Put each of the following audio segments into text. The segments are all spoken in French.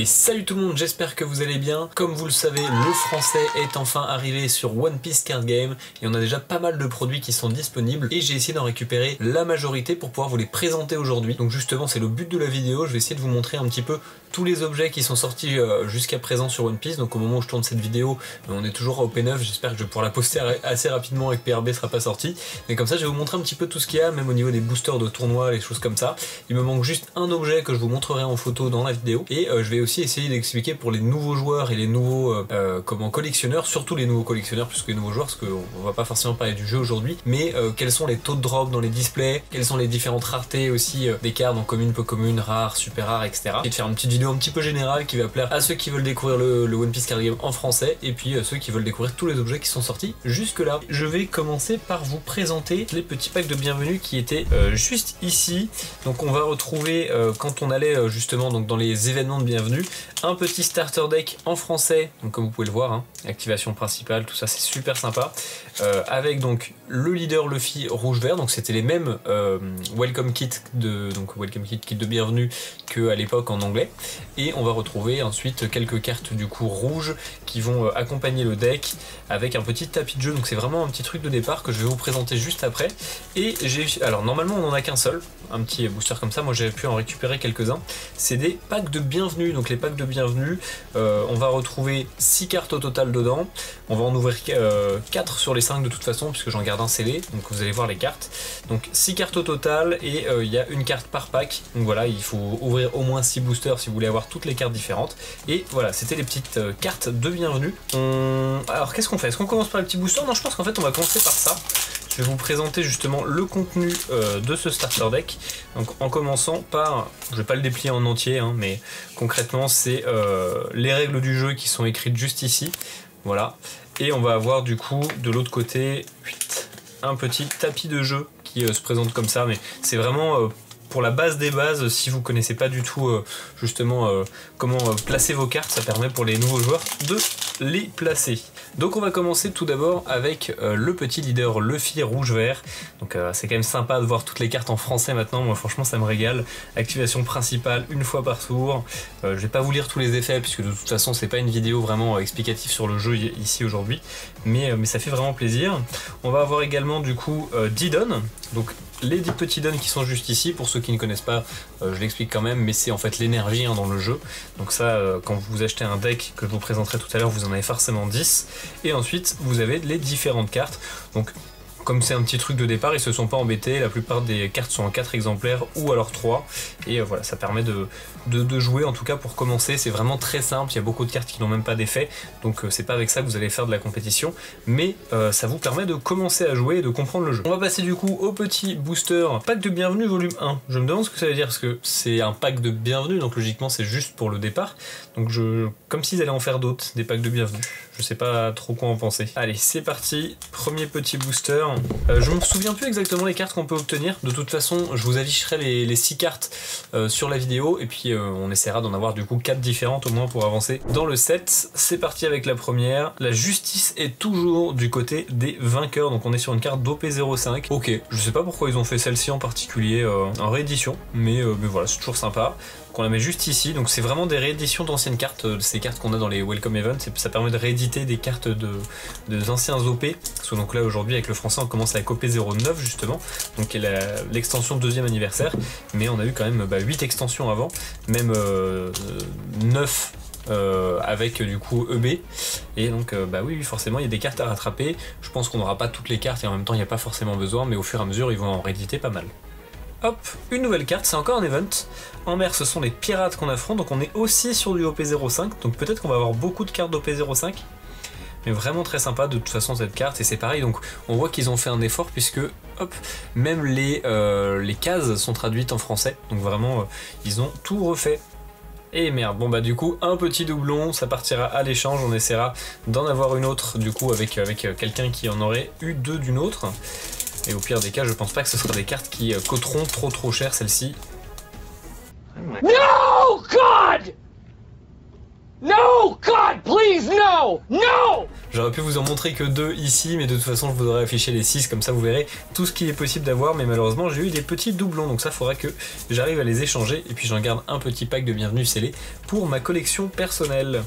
Et salut tout le monde, j'espère que vous allez bien. Comme vous le savez, le français est enfin arrivé sur One Piece Card Game et on a déjà pas mal de produits qui sont disponibles et j'ai essayé d'en récupérer la majorité pour pouvoir vous les présenter aujourd'hui. Donc justement c'est le but de la vidéo, je vais essayer de vous montrer un petit peu tous les objets qui sont sortis jusqu'à présent sur One Piece. Donc au moment où je tourne cette vidéo, on est toujours à OP9, j'espère que je vais pouvoir la poster assez rapidement et que PRB sera pas sorti. Mais comme ça je vais vous montrer un petit peu tout ce qu'il y a, même au niveau des boosters de tournois, les choses comme ça. Il me manque juste un objet que je vous montrerai en photo dans la vidéo et je vais aussi essayer d'expliquer pour les nouveaux joueurs et les nouveaux collectionneurs, surtout les nouveaux collectionneurs plus que les nouveaux joueurs, parce qu'on va pas forcément parler du jeu aujourd'hui, mais quels sont les taux de drop dans les displays, quelles sont les différentes raretés aussi des cartes en commune, peu commune, rare, super rare, etc. Et de faire une petite vidéo un petit peu générale qui va plaire à ceux qui veulent découvrir le One Piece Card Game en français et puis à ceux qui veulent découvrir tous les objets qui sont sortis jusque là. Je vais commencer par vous présenter les petits packs de bienvenue qui étaient juste ici. Donc on va retrouver quand on allait justement donc dans les événements de bienvenue un petit starter deck en français, donc comme vous pouvez le voir, hein, activation principale, tout ça c'est super sympa, avec donc le leader Luffy rouge-vert, donc c'était les mêmes welcome kit de bienvenue que à l'époque en anglais, et on va retrouver ensuite quelques cartes du coup rouges qui vont accompagner le deck avec un petit tapis de jeu, donc c'est vraiment un petit truc de départ que je vais vous présenter juste après. Et alors normalement on en a qu'un seul, un petit booster comme ça, moi j'ai pu en récupérer quelques-uns, c'est des packs de bienvenue. Donc les packs de bienvenue, on va retrouver 6 cartes au total dedans, on va en ouvrir 4 sur les 5 de toute façon puisque j'en garde un scellé, donc vous allez voir les cartes, donc 6 cartes au total et il y a une carte par pack, donc voilà, il faut ouvrir au moins 6 boosters si vous voulez avoir toutes les cartes différentes. Et voilà, c'était les petites cartes de bienvenue. Alors qu'est-ce qu'on fait? Est-ce qu'on commence par les petits boosters? Non, je pense qu'en fait on va commencer par ça. Je vais vous présenter justement le contenu de ce starter deck. Donc en commençant par, je vais pas le déplier en entier, hein, mais concrètement c'est les règles du jeu qui sont écrites juste ici. Voilà. Et on va avoir du coup de l'autre côté un petit tapis de jeu qui se présente comme ça, mais c'est vraiment pour la base des bases. Si vous connaissez pas du tout justement comment placer vos cartes, ça permet pour les nouveaux joueurs de les placer. Donc on va commencer tout d'abord avec le petit leader Luffy rouge-vert. Donc c'est quand même sympa de voir toutes les cartes en français maintenant, moi franchement ça me régale. Activation principale une fois par tour. Je vais pas vous lire tous les effets puisque de toute façon c'est pas une vidéo vraiment explicative sur le jeu ici aujourd'hui, mais ça fait vraiment plaisir. On va avoir également du coup Didon, donc les 10 petits dons qui sont juste ici. Pour ceux qui ne connaissent pas, je l'explique quand même, mais c'est en fait l'énergie dans le jeu. Donc ça, quand vous achetez un deck que je vous présenterai tout à l'heure, vous en avez forcément 10. Et ensuite, vous avez les différentes cartes. Donc comme c'est un petit truc de départ, ils se sont pas embêtés, la plupart des cartes sont en 4 exemplaires ou alors 3, et voilà, ça permet de jouer, en tout cas pour commencer. C'est vraiment très simple, il y a beaucoup de cartes qui n'ont même pas d'effet, donc c'est pas avec ça que vous allez faire de la compétition, mais ça vous permet de commencer à jouer et de comprendre le jeu. On va passer du coup au petit booster pack de bienvenue volume 1. Je me demande ce que ça veut dire, parce que c'est un pack de bienvenue, donc logiquement c'est juste pour le départ, donc comme s'ils allaient en faire d'autres, des packs de bienvenue. Je sais pas trop quoi en penser. Allez, c'est parti, premier petit booster. Je me souviens plus exactement les cartes qu'on peut obtenir. De toute façon, je vous afficherai les 6 cartes sur la vidéo et puis on essaiera d'en avoir du coup 4 différentes au moins pour avancer dans le set. C'est parti avec la première. La justice est toujours du côté des vainqueurs, donc on est sur une carte d'OP05. Ok, je sais pas pourquoi ils ont fait celle-ci en particulier en réédition, mais voilà, c'est toujours sympa. On la met juste ici, donc c'est vraiment des rééditions d'anciennes cartes, ces cartes qu'on a dans les Welcome Events, ça permet de rééditer des cartes de anciens OP, parce que donc là aujourd'hui avec le français on commence avec OP09 justement, donc l'extension de 2e anniversaire, mais on a eu quand même 8 extensions avant, même 9 avec du coup EB, et donc oui forcément il y a des cartes à rattraper. Je pense qu'on n'aura pas toutes les cartes et en même temps il n'y a pas forcément besoin, mais au fur et à mesure ils vont en rééditer pas mal. Hop, une nouvelle carte, c'est encore un event. En mer, ce sont les pirates qu'on affronte, donc on est aussi sur du OP05, donc peut-être qu'on va avoir beaucoup de cartes d'OP05, mais vraiment très sympa de toute façon cette carte, et c'est pareil, donc on voit qu'ils ont fait un effort puisque, hop, même les cases sont traduites en français, donc vraiment, ils ont tout refait. Et merde, bon bah du coup, un petit doublon, ça partira à l'échange, on essaiera d'en avoir une autre, du coup, avec quelqu'un qui en aurait eu 2 d'une autre. Et au pire des cas, je pense pas que ce sera des cartes qui coûteront trop cher, celle-ci. No, God! No! God, please, no! No! J'aurais pu vous en montrer que 2 ici, mais de toute façon je vous aurais affiché les 6, comme ça vous verrez tout ce qui est possible d'avoir, mais malheureusement j'ai eu des petits doublons, donc ça faudra que j'arrive à les échanger, et puis j'en garde un petit pack de bienvenue scellé pour ma collection personnelle.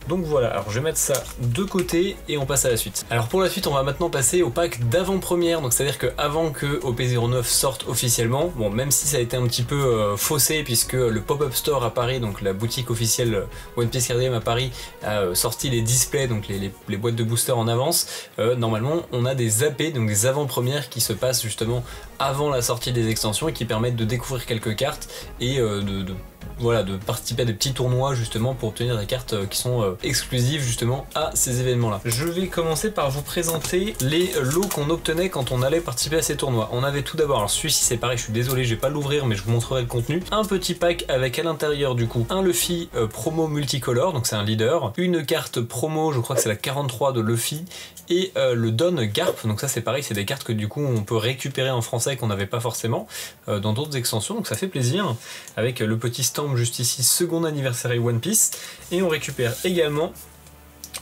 Donc voilà, alors je vais mettre ça de côté et on passe à la suite. Alors pour la suite, on va maintenant passer au pack d'avant-première, donc c'est-à-dire qu'avant que OP09 sorte officiellement, bon même si ça a été un petit peu faussé puisque le Pop-Up Store à Paris, donc la boutique officielle One Piece Card Game à Paris, a sorti les displays, donc les boîtes de boosters en avance, normalement on a des AP, donc des avant-premières qui se passent justement avant la sortie des extensions et qui permettent de découvrir quelques cartes et voilà, de participer à des petits tournois justement pour obtenir des cartes qui sont exclusives justement à ces événements là. Je vais commencer par vous présenter les lots qu'on obtenait quand on allait participer à ces tournois. On avait tout d'abord, alors celui-ci c'est pareil, je suis désolé, je vais pas l'ouvrir mais je vous montrerai le contenu. Un petit pack avec à l'intérieur du coup un Luffy promo multicolore, donc c'est un leader, une carte promo, je crois que c'est la 43 de Luffy, et le Don Garp, donc ça c'est pareil, c'est des cartes que du coup on peut récupérer en français qu'on n'avait pas forcément dans d'autres extensions, donc ça fait plaisir, avec le petit stand juste ici, second anniversaire One Piece, et on récupère également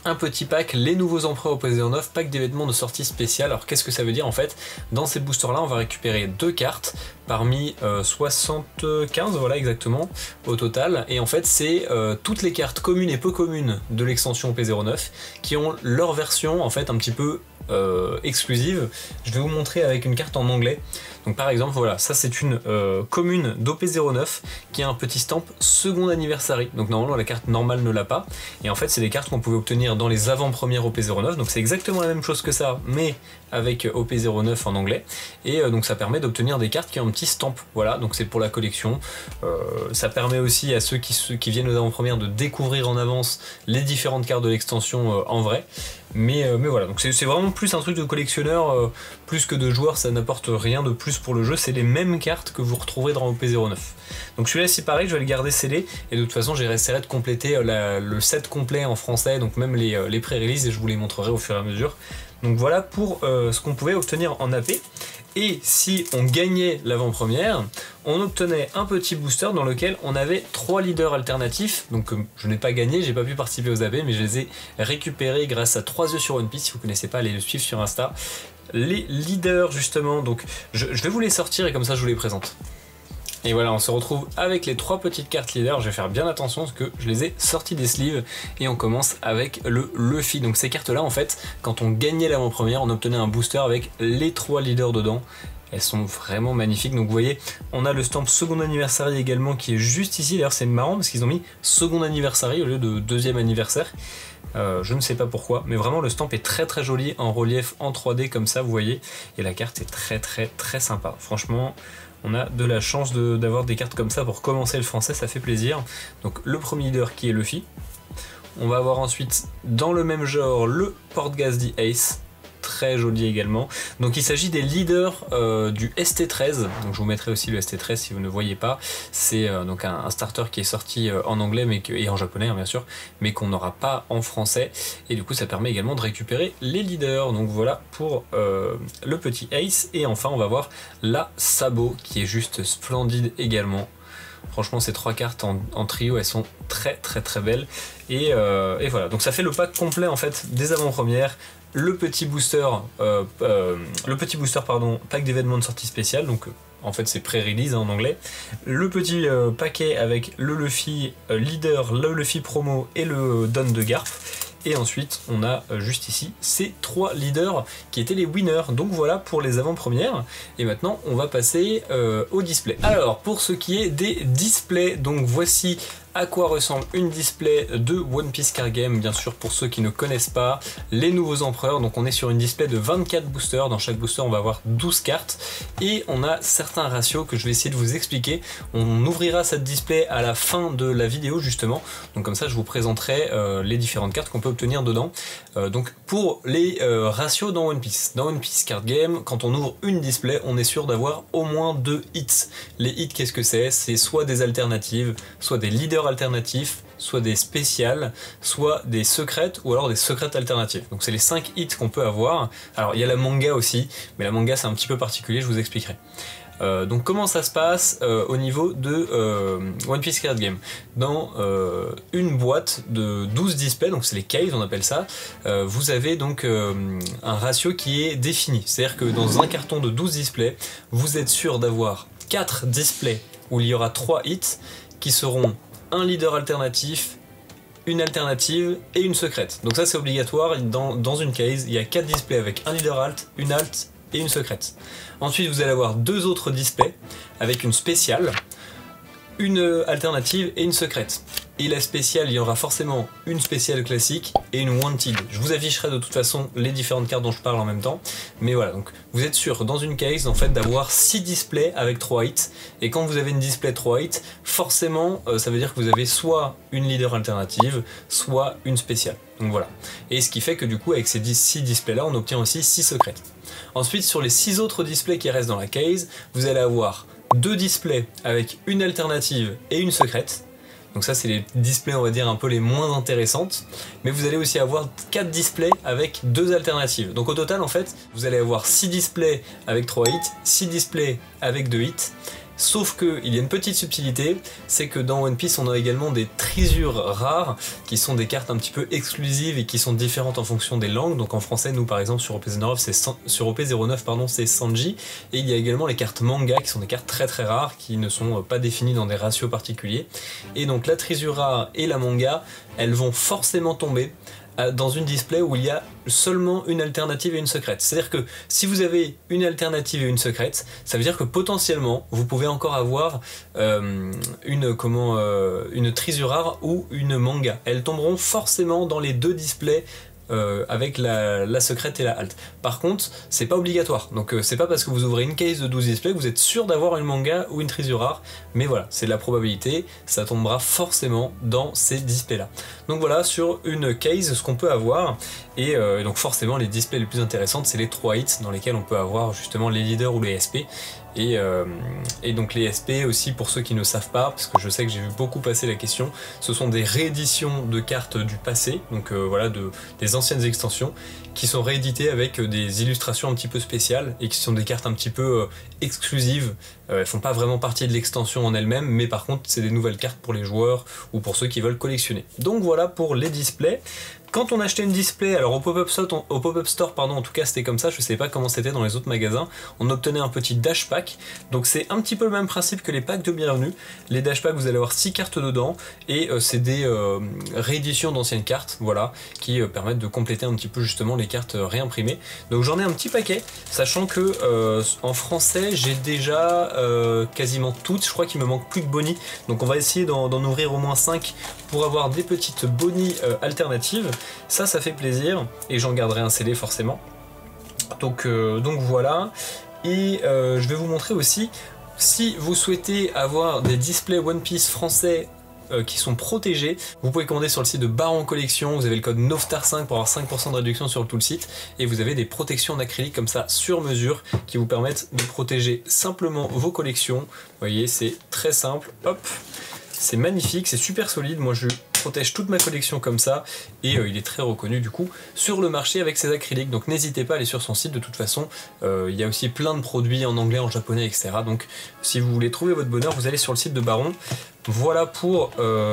un petit pack, les nouveaux empereurs OP09, pack d'événements de sortie spéciale. Alors qu'est-ce que ça veut dire en fait? Dans ces boosters là on va récupérer 2 cartes parmi 75, voilà exactement au total, et en fait c'est toutes les cartes communes et peu communes de l'extension OP09 qui ont leur version en fait un petit peu exclusive. Je vais vous montrer avec une carte en anglais. Donc par exemple voilà, ça c'est une commune d'OP09 qui a un petit stamp second anniversary, donc normalement la carte normale ne l'a pas, et en fait c'est des cartes qu'on pouvait obtenir dans les avant-premières OP09, donc c'est exactement la même chose que ça mais avec OP09 en anglais, et donc ça permet d'obtenir des cartes qui ont un petit stamp, voilà, donc c'est pour la collection. Ça permet aussi à ceux qui viennent aux avant-premières de découvrir en avance les différentes cartes de l'extension en vrai. Mais voilà, donc c'est vraiment plus un truc de collectionneur, plus que de joueur, ça n'apporte rien de plus pour le jeu, c'est les mêmes cartes que vous retrouverez dans OP09. Donc celui-là c'est pareil, je vais le garder scellé, et de toute façon j'essaierai de compléter le set complet en français, donc même les pré-releases, et je vous les montrerai au fur et à mesure. Donc voilà pour ce qu'on pouvait obtenir en AP. Et si on gagnait l'avant-première, on obtenait un petit booster dans lequel on avait 3 leaders alternatifs. Donc je n'ai pas gagné, j'ai pas pu participer aux AP, mais je les ai récupérés grâce à 3 œufs sur One Piece. Si vous connaissez pas, allez le suivre sur Insta. Les leaders justement, donc je vais vous les sortir et comme ça je vous les présente. Et voilà, on se retrouve avec les 3 petites cartes leaders. Je vais faire bien attention parce que je les ai sorties des sleeves. Et on commence avec le Luffy. Donc ces cartes là en fait, quand on gagnait l'avant-première, on obtenait un booster avec les 3 leaders dedans. Elles sont vraiment magnifiques. Donc vous voyez, on a le stamp second anniversary également qui est juste ici. D'ailleurs c'est marrant parce qu'ils ont mis second anniversary au lieu de deuxième anniversaire. Je ne sais pas pourquoi, mais vraiment le stamp est très très joli en relief en 3D comme ça, vous voyez. Et la carte est très très très sympa. Franchement, on a de la chance d'avoir des cartes comme ça pour commencer le français, ça fait plaisir. Donc le premier leader qui est Luffy. On va avoir ensuite dans le même genre le Portgas the Ace. Très joli également. Donc il s'agit des leaders du ST13, donc je vous mettrai aussi le ST13 si vous ne voyez pas. C'est donc un starter qui est sorti en anglais et en japonais hein, bien sûr, mais qu'on n'aura pas en français, et du coup ça permet également de récupérer les leaders. Donc voilà pour le petit Ace, et enfin on va voir la Sabo qui est juste splendide également. Franchement ces 3 cartes en trio, elles sont très très très belles, et voilà, donc ça fait le pack complet en fait des avant-premières. Le petit booster, pack d'événements de sortie spéciale, donc en fait c'est pré-release hein, en anglais. Le petit paquet avec le Luffy leader, le Luffy promo et le Don de Garp. Et ensuite on a juste ici ces 3 leaders qui étaient les winners. Donc voilà pour les avant-premières. Et maintenant on va passer au display. Alors pour ce qui est des displays, donc voici à quoi ressemble une display de One Piece Card Game, bien sûr pour ceux qui ne connaissent pas, les nouveaux empereurs. Donc on est sur une display de 24 boosters, dans chaque booster on va avoir 12 cartes, et on a certains ratios que je vais essayer de vous expliquer. On ouvrira cette display à la fin de la vidéo justement, donc comme ça je vous présenterai les différentes cartes qu'on peut obtenir dedans. Donc pour les ratios dans One Piece Card Game, quand on ouvre une display, on est sûr d'avoir au moins 2 hits. Les hits, qu'est-ce que c'est? C'est soit des alternatives, soit des leaders alternatifs, soit des spéciales, soit des secrètes, ou alors des secrètes alternatives. Donc c'est les 5 hits qu'on peut avoir. Alors il y a la manga aussi, mais la manga c'est un petit peu particulier, je vous expliquerai. Donc comment ça se passe au niveau de One Piece Card Game? Dans une boîte de 12 displays, donc c'est les cases on appelle ça, vous avez donc un ratio qui est défini. C'est-à-dire que dans un carton de 12 displays, vous êtes sûr d'avoir 4 displays où il y aura 3 hits qui seront un leader alternatif, une alternative et une secrète. Donc ça c'est obligatoire, dans une case il y a 4 displays avec un leader alt, une alt et une secrète. Ensuite vous allez avoir 2 autres displays avec une spéciale, une alternative et une secrète. Et la spéciale, il y aura forcément une spéciale classique et une wanted. Je vous afficherai de toute façon les différentes cartes dont je parle en même temps. Mais voilà, donc vous êtes sûr dans une case en fait d'avoir 6 displays avec 3 hits. Et quand vous avez une display 3 hits, forcément ça veut dire que vous avez soit une leader alternative, soit une spéciale. Donc voilà. Et ce qui fait que du coup avec ces 6 displays là, on obtient aussi 6 secrètes. Ensuite sur les 6 autres displays qui restent dans la case, vous allez avoir 2 displays avec une alternative et une secrète. Donc ça c'est les displays on va dire un peu les moins intéressantes. Mais vous allez aussi avoir 4 displays avec 2 alternatives. Donc au total en fait vous allez avoir 6 displays avec 3 hits, 6 displays avec 2 hits. Sauf qu'il y a une petite subtilité, c'est que dans One Piece on a également des trisures rares qui sont des cartes un petit peu exclusives et qui sont différentes en fonction des langues. Donc en français nous par exemple sur OP09 c'est Sanji, et il y a également les cartes manga qui sont des cartes très très rares qui ne sont pas définies dans des ratios particuliers. Et donc la trisure rare et la manga elles vont forcément tomber dans une display où il y a seulement une alternative et une secrète. C'est-à-dire que si vous avez une alternative et une secrète, ça veut dire que potentiellement vous pouvez encore avoir une trisure rare ou une manga. Elles tomberont forcément dans les 2 displays avec la secrète et la alt. Par contre, c'est pas obligatoire. Donc c'est pas parce que vous ouvrez une case de 12 displays que vous êtes sûr d'avoir une manga ou une trisure rare. Mais voilà, c'est la probabilité, ça tombera forcément dans ces displays là. Donc voilà, sur une case, ce qu'on peut avoir. Et donc forcément, les displays les plus intéressantes, c'est les 3 hits dans lesquels on peut avoir justement les leaders ou les SP. Et donc les SP aussi, pour ceux qui ne savent pas, parce que je sais que j'ai vu beaucoup passer la question, ce sont des rééditions de cartes du passé, donc voilà, des anciennes extensions, qui sont rééditées avec des illustrations un petit peu spéciales, et qui sont des cartes un petit peu exclusives. Elles font pas vraiment partie de l'extension en elle-même, mais par contre c'est des nouvelles cartes pour les joueurs, ou pour ceux qui veulent collectionner. Donc voilà pour les displays. Quand on achetait une display, alors au pop-up store, pardon, en tout cas c'était comme ça, je sais pas comment c'était dans les autres magasins, on obtenait un petit dash pack, donc c'est un petit peu le même principe que les packs de bienvenue. Les dash packs, vous allez avoir 6 cartes dedans, et c'est des rééditions d'anciennes cartes, voilà, qui permettent de compléter un petit peu justement les cartes réimprimées. Donc j'en ai un petit paquet, sachant que en français j'ai déjà quasiment toutes, je crois qu'il me manque plus de bonnies, donc on va essayer d'en ouvrir au moins 5 pour avoir des petites bonnies alternatives. Ça fait plaisir, et j'en garderai un CD forcément. Donc voilà, et je vais vous montrer aussi, si vous souhaitez avoir des displays One Piece français qui sont protégés, vous pouvez commander sur le site de Baron Collection, vous avez le code NOVSTAR5 pour avoir 5% de réduction sur tout le site, et vous avez des protections en acrylique comme ça sur mesure qui vous permettent de protéger simplement vos collections. Vous voyez, c'est très simple, hop, c'est magnifique, c'est super solide, moi je protège toute ma collection comme ça, et il est très reconnu du coup sur le marché avec ses acryliques, donc n'hésitez pas à aller sur son site. De toute façon il y a aussi plein de produits en anglais, en japonais, etc. Donc si vous voulez trouver votre bonheur, vous allez sur le site de Baron. Voilà pour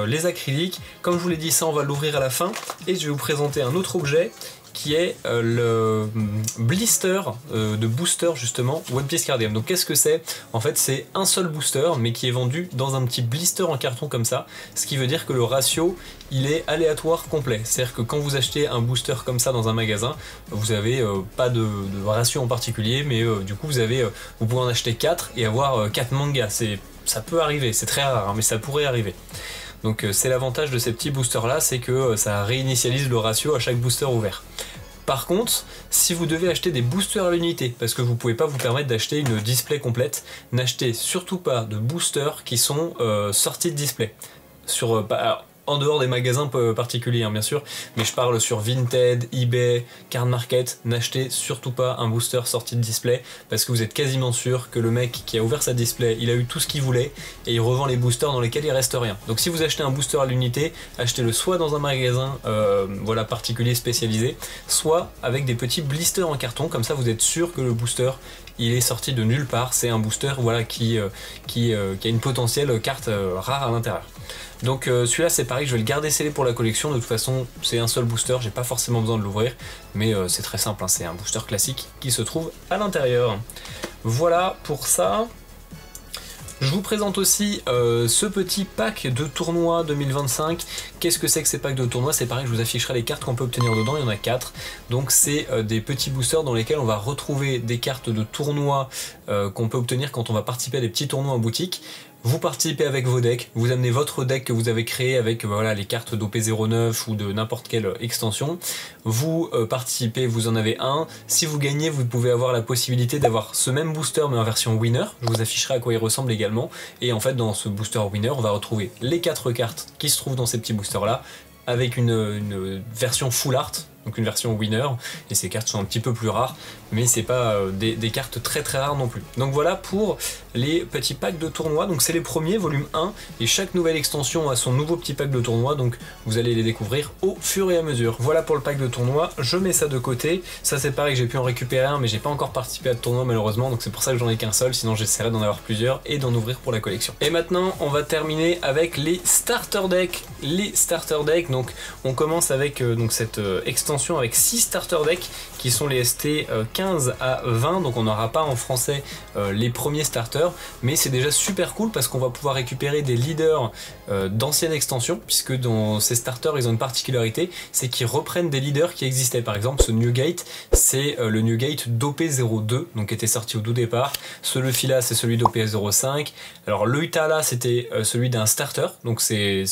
les acryliques. Comme je vous l'ai dit, ça on va l'ouvrir à la fin, et je vais vous présenter un autre objet qui est le blister de booster justement One Piece Card Game. Donc qu'est-ce que c'est? En fait c'est un seul booster mais qui est vendu dans un petit blister en carton comme ça, ce qui veut dire que le ratio il est aléatoire complet. C'est-à-dire que quand vous achetez un booster comme ça dans un magasin, vous avez pas de ratio en particulier, mais du coup vous pouvez en acheter 4 et avoir 4 mangas. Ça peut arriver, c'est très rare hein, mais ça pourrait arriver. Donc c'est l'avantage de ces petits boosters là, c'est que ça réinitialise le ratio à chaque booster ouvert. Par contre, si vous devez acheter des boosters à l'unité, parce que vous ne pouvez pas vous permettre d'acheter une display complète, n'achetez surtout pas de boosters qui sont sortis de display. En dehors des magasins particuliers hein, bien sûr, mais je parle sur Vinted, eBay, Card Market, n'achetez surtout pas un booster sorti de display, parce que vous êtes quasiment sûr que le mec qui a ouvert sa display, il a eu tout ce qu'il voulait, et il revend les boosters dans lesquels il reste rien. Donc si vous achetez un booster à l'unité, achetez-le soit dans un magasin voilà, particulier spécialisé, soit avec des petits blisters en carton, comme ça vous êtes sûr que le booster il est sorti de nulle part, c'est un booster voilà, qui a une potentielle carte rare à l'intérieur. Donc celui-là c'est pareil, je vais le garder scellé pour la collection, de toute façon c'est un seul booster, j'ai pas forcément besoin de l'ouvrir, mais c'est très simple, hein, c'est un booster classique qui se trouve à l'intérieur. Voilà pour ça. Je vous présente aussi ce petit pack de tournoi 2025. Qu'est-ce que c'est que ces packs de tournoi? C'est pareil, je vous afficherai les cartes qu'on peut obtenir dedans, il y en a 4. Donc c'est des petits boosters dans lesquels on va retrouver des cartes de tournoi qu'on peut obtenir quand on va participer à des petits tournois en boutique. Vous participez avec vos decks, vous amenez votre deck que vous avez créé avec voilà, les cartes d'OP09 ou de n'importe quelle extension. Vous participez, vous en avez un. Si vous gagnez, vous pouvez avoir la possibilité d'avoir ce même booster mais en version winner. Je vous afficherai à quoi il ressemble également. Et en fait, dans ce booster winner, on va retrouver les 4 cartes qui se trouvent dans ces petits boosters là avec une version full art. Donc une version winner, et ces cartes sont un petit peu plus rares, mais c'est pas des cartes très rares non plus. Donc voilà pour les petits packs de tournoi, donc c'est les premiers, volume 1, et chaque nouvelle extension a son nouveau petit pack de tournoi, donc vous allez les découvrir au fur et à mesure. Voilà pour le pack de tournoi, je mets ça de côté, ça c'est pareil, j'ai pu en récupérer un, mais j'ai pas encore participé à de tournoi malheureusement, donc c'est pour ça que j'en ai qu'un seul, sinon j'essaierai d'en avoir plusieurs et d'en ouvrir pour la collection. Et maintenant on va terminer avec les starter decks. Les starter decks, donc on commence avec donc cette extension avec 6 starter decks qui sont les ST 15 à 20, donc on n'aura pas en français les premiers starters, mais c'est déjà super cool parce qu'on va pouvoir récupérer des leaders d'anciennes extensions, puisque dans ces starters ils ont une particularité, c'est qu'ils reprennent des leaders qui existaient. Par exemple ce Newgate, c'est le Newgate d'OP02, donc qui était sorti au tout départ. Ce Luffy là c'est celui d'OP05. Alors le Utah c'était celui d'un starter, donc c'est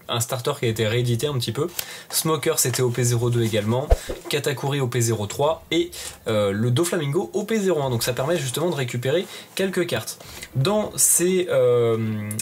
un starter qui a été réédité un petit peu. Smoker c'était OP02 également, Katakuri OP03 et le Doflamingo OP01, donc ça permet justement de récupérer quelques cartes. Dans ces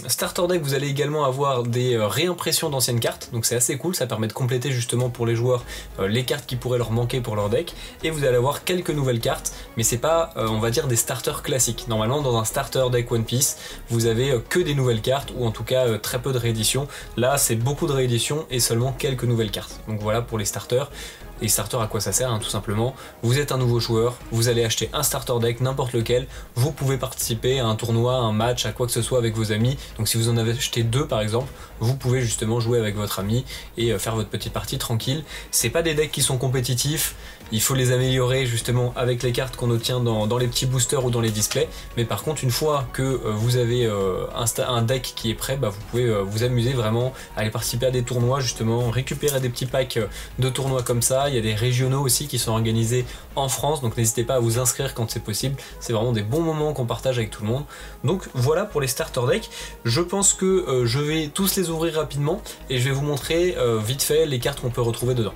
starter decks vous allez également avoir des réimpressions d'anciennes cartes, donc c'est assez cool, ça permet de compléter justement pour les joueurs les cartes qui pourraient leur manquer pour leur deck, et vous allez avoir quelques nouvelles cartes, mais c'est pas on va dire des starters classiques. Normalement dans un starter deck One Piece vous avez que des nouvelles cartes, ou en tout cas très peu de rééditions. Là c'est beaucoup de rééditions et seulement quelques nouvelles cartes. Donc voilà pour les starters. Les starters, à quoi ça sert, hein, tout simplement. Vous êtes un nouveau joueur, vous allez acheter un starter deck, n'importe lequel, vous pouvez participer à un tournoi, un match, à quoi que ce soit avec vos amis. Donc si vous en avez acheté 2 par exemple, vous pouvez justement jouer avec votre ami et faire votre petite partie tranquille. C'est pas des decks qui sont compétitifs, il faut les améliorer justement avec les cartes qu'on obtient dans les petits boosters ou dans les displays. Mais par contre, une fois que vous avez un deck qui est prêt, bah, vous pouvez vous amuser vraiment à aller participer à des tournois, justement, récupérer des petits packs de tournois comme ça. Il y a des régionaux aussi qui sont organisés en France, donc n'hésitez pas à vous inscrire quand c'est possible. C'est vraiment des bons moments qu'on partage avec tout le monde. Donc voilà pour les starter decks. Je pense que je vais tous les ouvrir rapidement et je vais vous montrer vite fait les cartes qu'on peut retrouver dedans.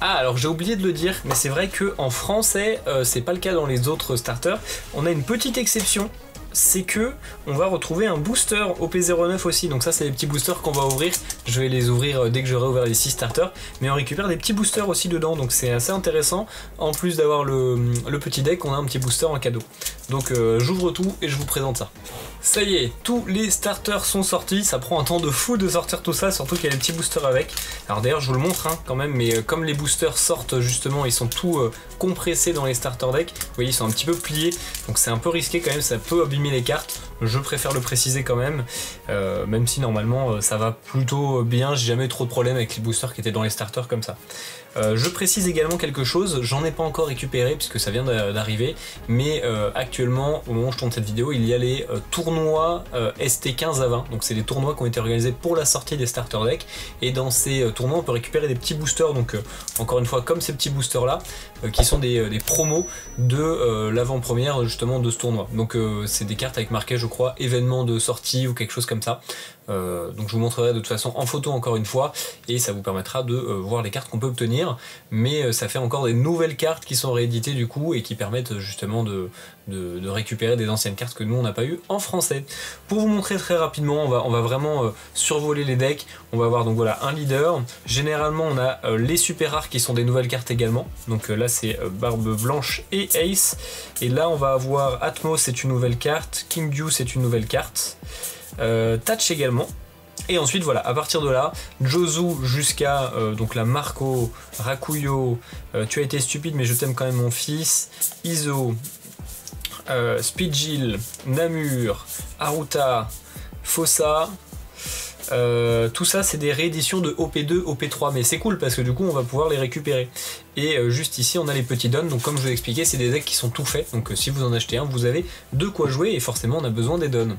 Ah, alors j'ai oublié de le dire, mais c'est vrai qu'en français, c'est pas le cas dans les autres starters. On a une petite exception, c'est que on va retrouver un booster OP09 aussi. Donc ça c'est les petits boosters qu'on va ouvrir. Je vais les ouvrir dès que j'aurai ouvert les 6 starters, mais on récupère des petits boosters aussi dedans, donc c'est assez intéressant. En plus d'avoir le petit deck, on a un petit booster en cadeau. Donc j'ouvre tout et je vous présente ça. Ça y est, tous les starters sont sortis, ça prend un temps de fou de sortir tout ça, surtout qu'il y a les petits boosters avec. Alors d'ailleurs je vous le montre hein, quand même, mais comme les boosters sortent justement, ils sont tout compressés dans les starter decks, vous voyez ils sont un petit peu pliés, donc c'est un peu risqué quand même, ça peut abîmer les cartes. Je préfère le préciser quand même, même si normalement ça va plutôt bien, j'ai jamais eu trop de problèmes avec les boosters qui étaient dans les starters comme ça. Je précise également quelque chose, j'en ai pas encore récupéré puisque ça vient d'arriver, mais actuellement au moment où je tourne cette vidéo il y a les tournois ST 15 à 20, donc c'est des tournois qui ont été organisés pour la sortie des starter decks, et dans ces tournois on peut récupérer des petits boosters, donc encore une fois comme ces petits boosters là qui sont des promos de l'avant-première justement de ce tournoi. Donc c'est des cartes avec marqué je crois événement de sortie ou quelque chose comme ça. Donc je vous montrerai de toute façon en photo encore une fois, et ça vous permettra de voir les cartes qu'on peut obtenir, mais ça fait encore des nouvelles cartes qui sont rééditées du coup et qui permettent justement de récupérer des anciennes cartes que nous on n'a pas eu en français. Pour vous montrer très rapidement, on va vraiment survoler les decks. On va avoir donc voilà un leader, généralement on a les super rares qui sont des nouvelles cartes également, donc là c'est Barbe Blanche et Ace, et là on va avoir Atmos c'est une nouvelle carte, King Dew c'est une nouvelle carte, Touch également. Et ensuite voilà, à partir de là, Jozu jusqu'à donc la Marco, Rakuyo, Tu as été stupide mais je t'aime quand même mon fils, Iso, Speedgill, Namur, Aruta, Fossa. Tout ça c'est des rééditions de OP2, OP3, mais c'est cool parce que du coup on va pouvoir les récupérer. Et juste ici on a les petits dons, donc comme je vous ai expliqué c'est des decks qui sont tout faits, donc si vous en achetez un vous avez de quoi jouer et forcément on a besoin des dons.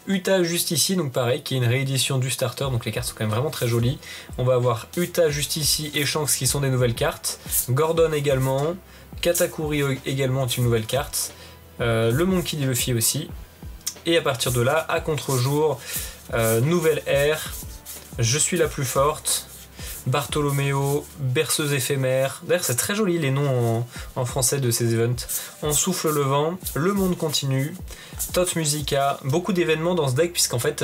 Uta juste ici, donc pareil, qui est une réédition du starter, donc les cartes sont quand même vraiment très jolies. On va avoir Uta juste ici et Shanks qui sont des nouvelles cartes, Gordon également, Katakuri également est une nouvelle carte, le Monkey D. Luffy aussi, et à partir de là, à contre-jour, nouvelle ère, je suis la plus forte, Bartholoméo, berceuse éphémère. D'ailleurs c'est très joli les noms en français de ces events. On souffle le vent, le monde continue, Tot Musica, beaucoup d'événements dans ce deck puisqu'en fait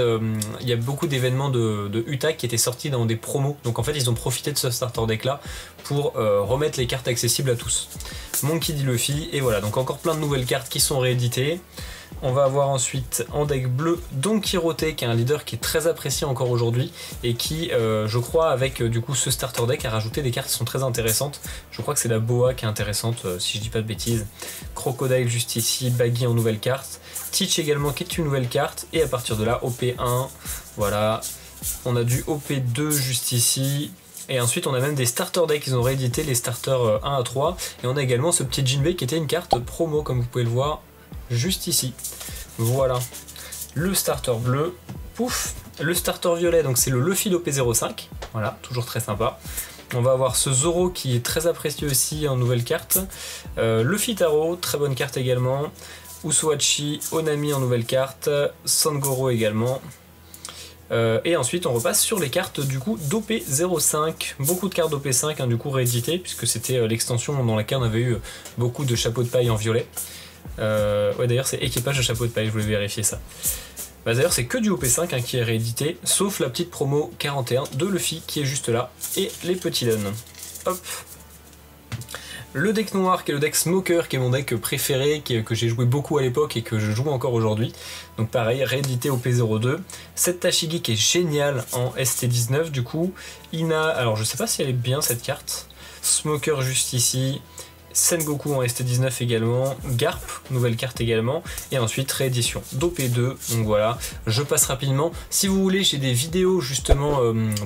il y a beaucoup d'événements de Uta qui étaient sortis dans des promos. Donc en fait ils ont profité de ce starter deck là pour remettre les cartes accessibles à tous. Monkey D. Luffy, et voilà, donc encore plein de nouvelles cartes qui sont rééditées. On va avoir ensuite en deck bleu Don Quirote qui est un leader qui est très apprécié encore aujourd'hui et qui je crois avec du coup ce starter deck a rajouté des cartes qui sont très intéressantes. Je crois que c'est la Boa qui est intéressante si je dis pas de bêtises. Crocodile juste ici, Baggy en nouvelle carte. Teach également qui est une nouvelle carte et à partir de là OP1, voilà, on a du OP2 juste ici. Et ensuite on a même des starter decks, ils ont réédité les starters 1 à 3 et on a également ce petit Jinbei qui était une carte promo comme vous pouvez le voir juste ici. Voilà le starter bleu, pouf, le starter violet, donc c'est le Luffy d'OP05, voilà, toujours très sympa. On va avoir ce Zoro qui est très apprécié aussi en nouvelle carte, Luffy Taro, très bonne carte également, Usuachi, Onami en nouvelle carte, Sangoro également. Et ensuite on repasse sur les cartes du coup d'OP05, beaucoup de cartes d'OP5 hein, du coup rééditées puisque c'était l'extension dans laquelle on avait eu beaucoup de chapeaux de paille en violet. Ouais d'ailleurs c'est équipage de chapeau de paille, je voulais vérifier ça. Bah, d'ailleurs c'est que du OP5 hein, qui est réédité, sauf la petite promo 41 de Luffy qui est juste là, et les petits dons. Hop. Le deck noir qui est le deck Smoker, qui est mon deck préféré, que j'ai joué beaucoup à l'époque et que je joue encore aujourd'hui. Donc pareil, réédité au P02. Cette Tashigi qui est géniale en ST19 du coup. Ina, alors je sais pas si elle est bien cette carte. Smoker juste ici. Sengoku en ST19 également, Garp, nouvelle carte également, et ensuite réédition d'OP2, donc voilà, je passe rapidement. Si vous voulez, j'ai des vidéos justement,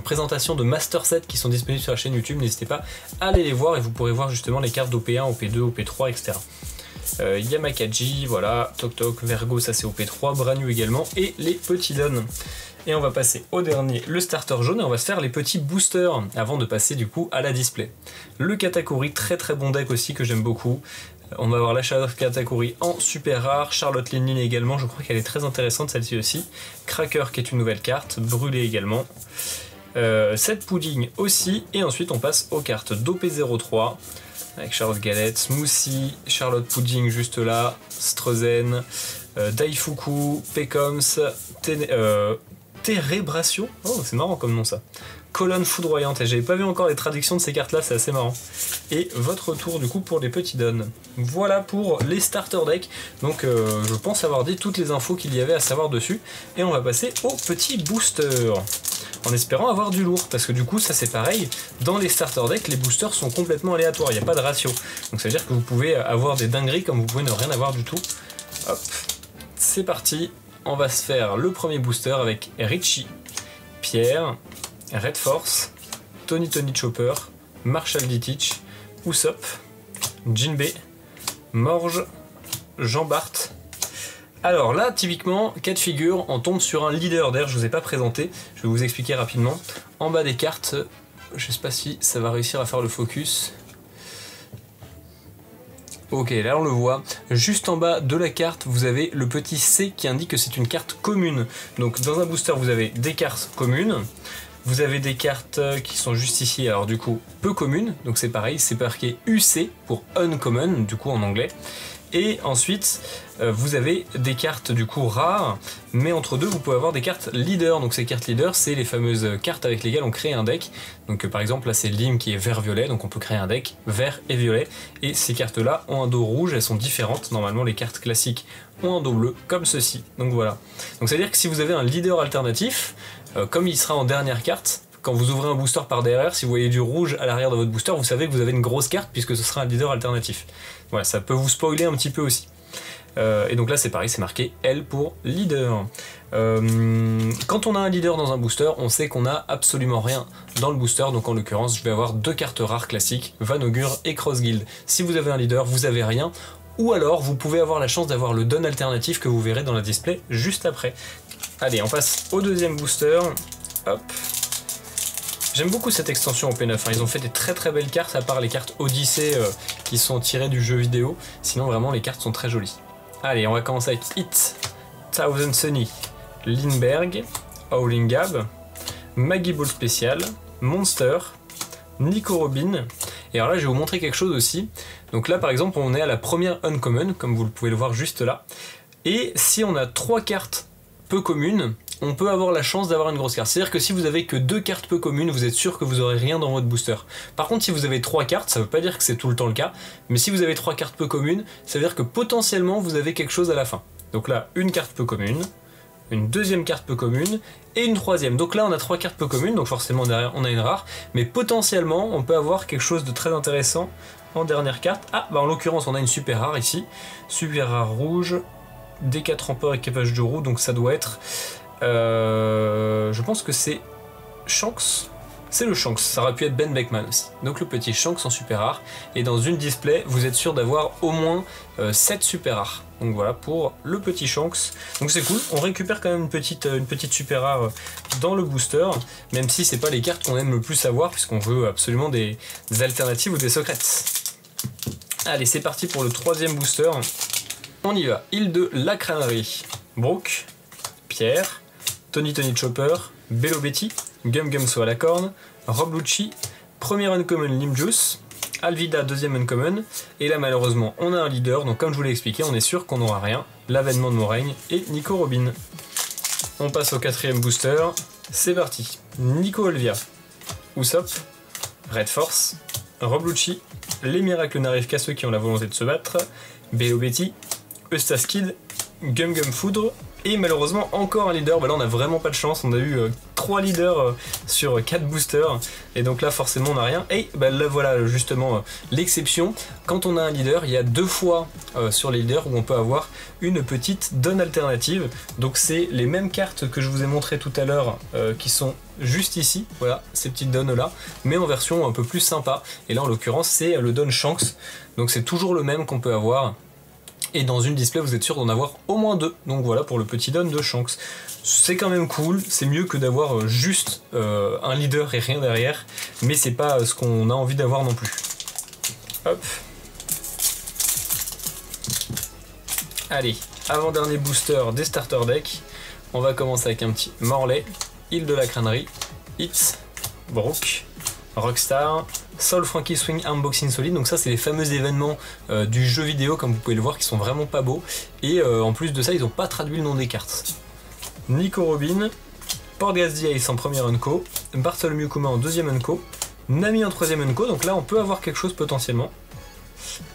présentation de Master Set qui sont disponibles sur la chaîne YouTube, n'hésitez pas à aller les voir et vous pourrez voir justement les cartes d'OP1, OP2, OP3, etc. Yamakaji, voilà, Tok Tok, Vergo, ça c'est OP3, Branyu également, et les petits dons. Et on va passer au dernier, le starter jaune, et on va se faire les petits boosters avant de passer du coup à la display. Le Katakuri, très très bon deck aussi que j'aime beaucoup. On va avoir la Charlotte Katakuri en super rare, Charlotte Lin également, je crois qu'elle est très intéressante celle-ci aussi. Cracker qui est une nouvelle carte, Brûlé également. Cette Pudding aussi, et ensuite on passe aux cartes d'OP03 avec Charlotte Galette, Smoothie, Charlotte Pudding juste là, Streuzen, Daifuku, Pecoms, Ténébration, oh c'est marrant comme nom ça, Colonne foudroyante, et j'avais pas vu encore les traductions de ces cartes là, c'est assez marrant. Et votre tour du coup pour les petits dons. Voilà pour les starter decks, donc je pense avoir dit toutes les infos qu'il y avait à savoir dessus, et on va passer aux petits boosters, en espérant avoir du lourd, parce que du coup ça c'est pareil, dans les starter decks les boosters sont complètement aléatoires, il n'y a pas de ratio, donc ça veut dire que vous pouvez avoir des dingueries comme vous pouvez ne rien avoir du tout. Hop, c'est parti. On va se faire le premier booster avec Richie, Pierre, Red Force, Tony Chopper, Marshall Ditich, Usopp, Jinbei, Morge, Jean Bart. Alors là, typiquement, cas de figure, on tombe sur un leader. D'ailleurs, je ne vous ai pas présenté, je vais vous expliquer rapidement. En bas des cartes, je ne sais pas si ça va réussir à faire le focus. Ok, là on le voit, juste en bas de la carte vous avez le petit C qui indique que c'est une carte commune. Donc dans un booster vous avez des cartes communes, vous avez des cartes qui sont juste ici, alors du coup peu communes, donc c'est pareil, c'est marqué UC pour Uncommon, du coup en anglais. Et ensuite vous avez des cartes du coup rares, mais entre deux vous pouvez avoir des cartes leaders. Donc ces cartes leaders c'est les fameuses cartes avec lesquelles on crée un deck. Donc par exemple là c'est Lim qui est vert-violet, donc on peut créer un deck vert et violet. Et ces cartes là ont un dos rouge, elles sont différentes. Normalement les cartes classiques ont un dos bleu comme ceci. Donc voilà. Donc c'est à dire que si vous avez un leader alternatif, comme il sera en dernière carte, quand vous ouvrez un booster par derrière, si vous voyez du rouge à l'arrière de votre booster, vous savez que vous avez une grosse carte puisque ce sera un leader alternatif. Voilà, ça peut vous spoiler un petit peu aussi. Et donc là c'est pareil, c'est marqué L pour leader. Quand on a un leader dans un booster, on sait qu'on a absolument rien dans le booster, donc en l'occurrence je vais avoir 2 cartes rares classiques, Van Augure et Cross Guild. Si vous avez un leader, vous avez rien, ou alors vous pouvez avoir la chance d'avoir le don alternatif que vous verrez dans la display juste après. Allez, on passe au deuxième booster. Hop. J'aime beaucoup cette extension au P9, hein. Ils ont fait des très très belles cartes, à part les cartes Odyssey qui sont tirées du jeu vidéo, sinon vraiment les cartes sont très jolies. Allez, on va commencer avec Hit, Thousand Sunny, Lindbergh, Howling Gab, Maggie Ball Spécial, Monster, Nico Robin. Et alors là je vais vous montrer quelque chose aussi. Donc là par exemple on est à la première Uncommon, comme vous pouvez le voir juste là. Et si on a 3 cartes peu communes, on peut avoir la chance d'avoir une grosse carte. C'est-à-dire que si vous avez que 2 cartes peu communes, vous êtes sûr que vous aurez rien dans votre booster. Par contre si vous avez 3 cartes, ça veut pas dire que c'est tout le temps le cas, mais si vous avez 3 cartes peu communes, ça veut dire que potentiellement vous avez quelque chose à la fin. Donc là, une carte peu commune, une deuxième carte peu commune, et une troisième. Donc là on a 3 cartes peu communes, donc forcément derrière on a une rare, mais potentiellement on peut avoir quelque chose de très intéressant en dernière carte. Ah, bah en l'occurrence on a une super rare ici, super rare rouge, D4 Empereur équipage de roue, donc ça doit être... je pense que c'est Shanks. C'est le Shanks, ça aurait pu être Ben Beckman aussi. Donc le petit Shanks en super rare. Et dans une display, vous êtes sûr d'avoir au moins 7 super rares. Donc voilà pour le petit Shanks. Donc c'est cool, on récupère quand même une petite super rare dans le booster, même si c'est pas les cartes qu'on aime le plus avoir, puisqu'on veut absolument des alternatives ou des secrètes. Allez, c'est parti pour le troisième booster. On y va. Île de la Crânerie. Brooke, Pierre, Tony Chopper, Bello Betty, Gum Gum Soit à la corne, Rob Lucci, première Uncommon Limjuice, Alvida deuxième Uncommon, et là malheureusement on a un leader, donc comme je vous l'ai expliqué, on est sûr qu'on n'aura rien, l'avènement de Moraigne et Nico Robin. On passe au quatrième booster, c'est parti. Nico Olvia, Usopp, Red Force, Rob Lucci, les miracles n'arrivent qu'à ceux qui ont la volonté de se battre, Bello Betty, Eustace Kid, Gum Gum Foudre, et malheureusement encore un leader. Bah là on a vraiment pas de chance, on a eu 3 leaders sur 4 boosters, et donc là forcément on n'a rien. Et bah là voilà justement l'exception, quand on a un leader, il y a 2 fois sur les leaders où on peut avoir une petite donne alternative. Donc c'est les mêmes cartes que je vous ai montré tout à l'heure qui sont juste ici, voilà ces petites donnes là, mais en version un peu plus sympa. Et là en l'occurrence c'est le don Shanks, donc c'est toujours le même qu'on peut avoir. Et dans une display vous êtes sûr d'en avoir au moins 2, donc voilà pour le petit don de Shanks. C'est quand même cool, c'est mieux que d'avoir juste un leader et rien derrière, mais c'est pas ce qu'on a envie d'avoir non plus. Hop. Allez, avant-dernier booster des starter deck, on va commencer avec un petit Morlaix, Île de la Crânerie, Hits, Brooke, Rockstar, Soul Frankie Swing Unboxing Solid. Donc ça c'est les fameux événements du jeu vidéo, comme vous pouvez le voir, qui sont vraiment pas beaux, et en plus de ça ils n'ont pas traduit le nom des cartes. Nico Robin, Portgas Ace en première Unco, Bartholomew Kuma en deuxième Unco, Nami en troisième Unco. Donc là on peut avoir quelque chose potentiellement.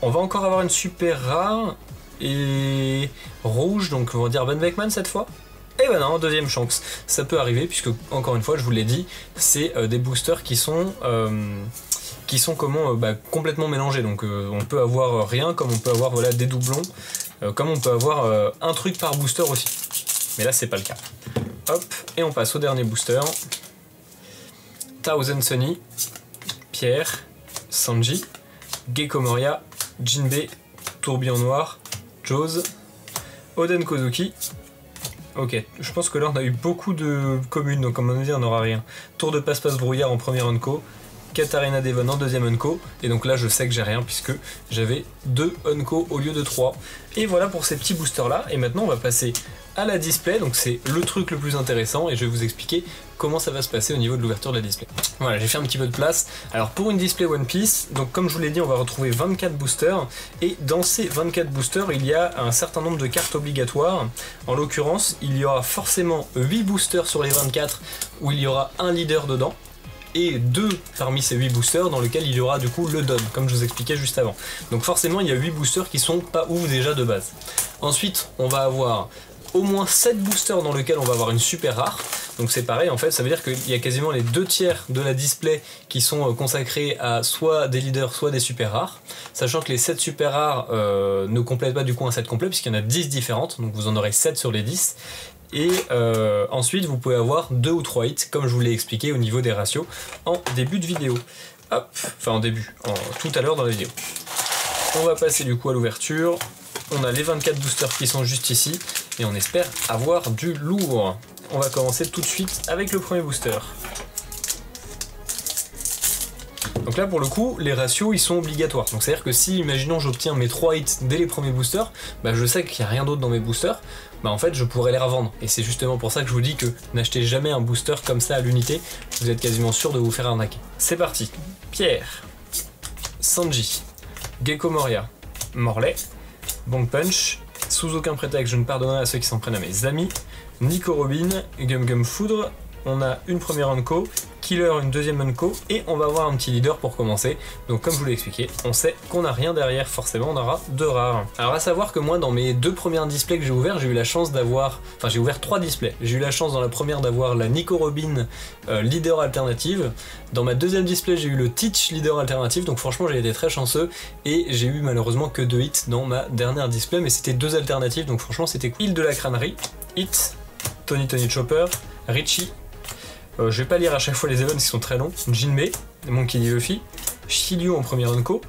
On va encore avoir une super rare et rouge, donc on va dire Ben Beckman cette fois. Et ben non, deuxième Shanks. Ça peut arriver puisque, encore une fois, je vous l'ai dit, c'est des boosters qui sont complètement mélangés. Donc on peut avoir rien, comme on peut avoir voilà, des doublons, comme on peut avoir un truc par booster aussi. Mais là c'est pas le cas. Hop, et on passe au dernier booster. Thousand Sunny, Pierre, Sanji, Gecko Moria, Jinbei, Tourbillon Noir, Jaws, Oden Kozuki. Ok, je pense que là on a eu beaucoup de communes, donc comme on a dit on n'aura rien. Tour de passe-passe brouillard en première Unco, Katarina Devon en deuxième Unco, et donc là je sais que j'ai rien puisque j'avais 2 Unco au lieu de 3. Et voilà pour ces petits boosters là, et maintenant on va passer à la display, donc c'est le truc le plus intéressant, et je vais vous expliquer comment ça va se passer au niveau de l'ouverture de la display. Voilà, j'ai fait un petit peu de place. Alors pour une display One Piece, donc comme je vous l'ai dit, on va retrouver 24 boosters, et dans ces 24 boosters, il y a un certain nombre de cartes obligatoires. En l'occurrence, il y aura forcément 8 boosters sur les 24 où il y aura un leader dedans, et 2 parmi ces 8 boosters dans lesquels il y aura du coup le don, comme je vous expliquais juste avant. Donc forcément il y a 8 boosters qui sont pas ouf déjà de base. Ensuite on va avoir au moins 7 boosters dans lesquels on va avoir une super rare. Donc c'est pareil, en fait, ça veut dire qu'il y a quasiment les 2/3 de la display qui sont consacrés à soit des leaders, soit des super rares. Sachant que les 7 super rares ne complètent pas du coup un set complet, puisqu'il y en a 10 différentes, donc vous en aurez 7 sur les 10. Et ensuite, vous pouvez avoir 2 ou 3 hits, comme je vous l'ai expliqué au niveau des ratios en début de vidéo. Hop, enfin en début, tout à l'heure dans la vidéo. On va passer du coup à l'ouverture. On a les 24 boosters qui sont juste ici, et on espère avoir du lourd. On va commencer tout de suite avec le premier booster. Donc là pour le coup les ratios ils sont obligatoires, donc c'est à dire que si imaginons j'obtiens mes 3 hits dès les premiers boosters, bah je sais qu'il n'y a rien d'autre dans mes boosters, bah en fait je pourrais les revendre, et c'est justement pour ça que je vous dis que n'achetez jamais un booster comme ça à l'unité, vous êtes quasiment sûr de vous faire arnaquer. C'est parti. Pierre, Sanji, Gecko Moria, Morlaix, Bonk Punch, sous aucun prétexte je ne pardonnerai à ceux qui s'en prennent à mes amis, Nico Robin, Gum Gum Foudre, on a une première Unco, Killer une deuxième Unco, et on va avoir un petit leader pour commencer. Donc comme je vous l'ai expliqué, on sait qu'on n'a rien derrière, forcément on aura 2 rares. Alors à savoir que moi dans mes 2 premières displays que j'ai ouverts, j'ai eu la chance d'avoir, enfin j'ai ouvert 3 displays. J'ai eu la chance dans la première d'avoir la Nico Robin leader alternative. Dans ma deuxième display j'ai eu le Teach leader alternative, donc franchement j'ai été très chanceux, et j'ai eu malheureusement que 2 hits dans ma dernière display, mais c'était 2 alternatives, donc franchement c'était cool. Île de la crânerie, Hit, Tony Chopper, Richie. Je vais pas lire à chaque fois les events qui sont très longs. Jinbei, Monkey D. Luffy, Shiryu en première Unco,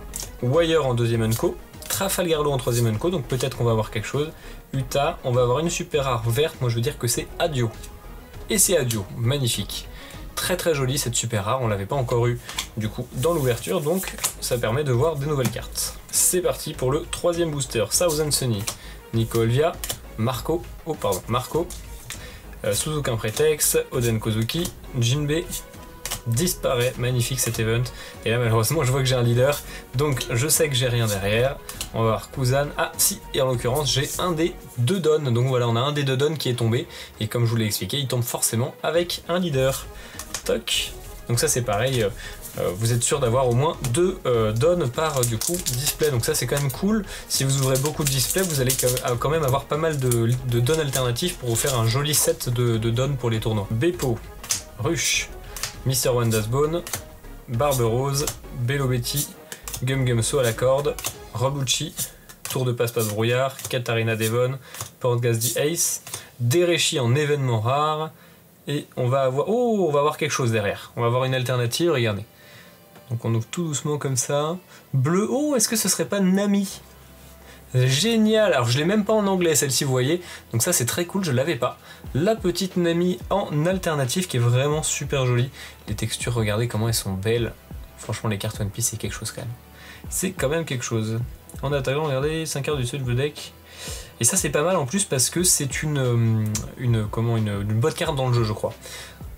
Wire en deuxième Unco, Trafalgarlo en troisième Unco, donc peut-être qu'on va avoir quelque chose. Uta, on va avoir une super rare verte, moi je veux dire que c'est Adio. Et c'est Adio, magnifique. Très très jolie cette super rare, on l'avait pas encore eu du coup dans l'ouverture, donc ça permet de voir des nouvelles cartes. C'est parti pour le troisième booster, Thousand Sunny, Nico Olvia, Marco, sous aucun prétexte, Oden Kozuki, Jinbei disparaît, magnifique cet event, et là malheureusement je vois que j'ai un leader, donc je sais que j'ai rien derrière. On va voir Kuzan, ah si, et en l'occurrence j'ai un des 2 dons, donc voilà on a un des 2 dons qui est tombé, et comme je vous l'ai expliqué, il tombe forcément avec un leader. Toc, donc ça c'est pareil, vous êtes sûr d'avoir au moins 2 dons par du coup display, donc ça c'est quand même cool. Si vous ouvrez beaucoup de displays, vous allez quand même avoir pas mal de dons alternatifs pour vous faire un joli set de dons pour les tournois. Beppo, Rush, Mr. Wanda's Bone, Barbe Rose, Bello Betty, Gum Gum So à la corde, Robucci, Tour de Passe-Passe Brouillard, Katarina Devon, Portgas the Ace, Derechi en événement rare, et on va avoir quelque chose derrière. On va avoir une alternative, regardez. Donc on ouvre tout doucement comme ça. Bleu, oh, est-ce que ce serait pas Nami? Génial, alors je l'ai même pas en anglais celle-ci, vous voyez. Donc ça c'est très cool, je l'avais pas. La petite Nami en alternative qui est vraiment super jolie. Les textures, regardez comment elles sont belles. Franchement les cartes One Piece c'est quelque chose quand même. C'est quand même quelque chose. En attaquant, regardez, 5 cartes du seul bleu deck. Et ça c'est pas mal en plus parce que c'est une bonne carte dans le jeu je crois.